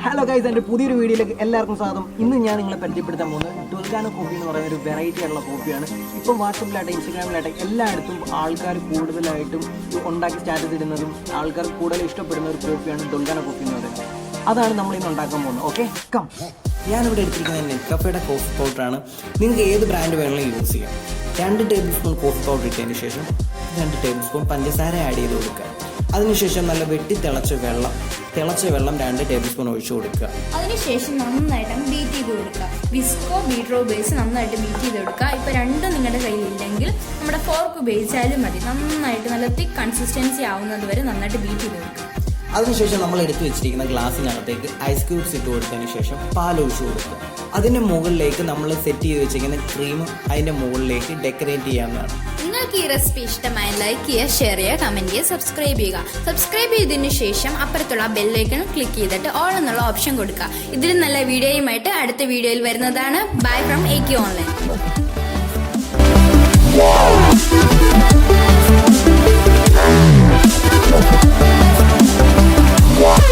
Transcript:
Hello guys, എൻ്റെ പുതിയൊരു വീഡിയോയിലേക്ക് എല്ലാവർക്കും സ്വാഗതം. ഇന്ന് ഞാൻ നിങ്ങളെ പരിചയപ്പെടുത്താൻ പോകുന്നത് ഡൊൽഗാനോ കോഫി എന്ന് പറയുന്ന ഒരു വെറൈറ്റി ആയിട്ടുള്ള കോഫിയാണ്. ഇപ്പം വാട്സപ്പിലായിട്ട് ഇൻസ്റ്റാഗ്രാമിലായിട്ട് എല്ലായിടത്തും ആൾക്കാർ കൂടുതലായിട്ടും ഉണ്ടാക്കി സ്റ്റാറ്റസ് ഇടുന്നതും ആൾക്കാർ കൂടുതൽ ഇഷ്ടപ്പെടുന്ന ഒരു കോഫിയാണ് ഡൊൽഗാനോ കോഫി എന്ന് പറയുന്നത്. അതാണ് നമ്മൾ ഇന്ന് ഉണ്ടാക്കാൻ പോകുന്നത്. Okay, come. ഞാനിവിടെ എടുത്തിരിക്കുന്നത് നെസ്കഫേയുടെ കോഫി പൗഡറാണ്. നിങ്ങൾക്ക് ഏത് ബ്രാൻഡ് വേണമെങ്കിലും യൂസ് ചെയ്യാം. 2 ടേബിൾ സ്പൂൺ കോഫി പൗഡർ ഇട്ടതിന് ശേഷം 2 ടേബിൾ സ്പൂൺ പഞ്ചസാര ആഡ് ചെയ്ത് കൊടുക്കുക. അതിനുശേഷം നല്ല തിളച്ച വെള്ളം 2 ടേബിൾ സ്പൂൺ ഒഴിച്ചു കൊടുക്കുക. അതിനുശേഷം നന്നായിട്ട് ബീറ്റ് ചെയ്ത് കൊടുക്കുക. വിസ്കോ ബീറ്ററോ ഉപയോഗിച്ച് നന്നായിട്ട് ബീറ്റ് ചെയ്ത് കൊടുക്കുക. ഇപ്പോൾ രണ്ടും നിങ്ങളുടെ കയ്യിലില്ലെങ്കിൽ നമ്മുടെ ഫോർക്ക് ഉപയോഗിച്ചാലും മതി. നന്നായിട്ട് നല്ല തിക്ക് കൺസിസ്റ്റൻസി ആവുന്നത് വരെ നന്നായിട്ട് ബീറ്റ് ചെയ്ത് കൊടുക്കുക. അതിനുശേഷം നമ്മൾ എടുത്തു വെച്ചിരിക്കുന്ന ഗ്ലാസ്സിനകത്തേക്ക് ഐസ് ക്യൂബ്സ് ഇട്ട് കൊടുത്തതിന് ശേഷം പാലൊഴിച്ച് കൊടുക്കുക. അതിൻ്റെ മുകളിലേക്ക് നമ്മൾ സെറ്റ് ചെയ്ത് വെച്ചിരിക്കുന്ന ക്രീം അതിൻ്റെ മുകളിലേക്ക് ഡെക്കറേറ്റ് ചെയ്യാവുന്നതാണ്. നിങ്ങൾക്ക് ഈ റെസിപ്പി ഇഷ്ടമായി ലൈക്ക് ചെയ്യുക, ഷെയർ ചെയ്യുക, കമൻറ്റ് ചെയ്യുക, സബ്സ്ക്രൈബ് ചെയ്യുക. സബ്സ്ക്രൈബ് ചെയ്തതിന് ശേഷം അപ്പുറത്തുള്ള ബെല്ലൈക്കൺ ക്ലിക്ക് ചെയ്തിട്ട് ഓൾ എന്നുള്ള ഓപ്ഷൻ കൊടുക്കുക. ഇതിൽ നല്ല വീഡിയോയുമായിട്ട് അടുത്ത വീഡിയോയിൽ വരുന്നതാണ്. Bye from AK online. What?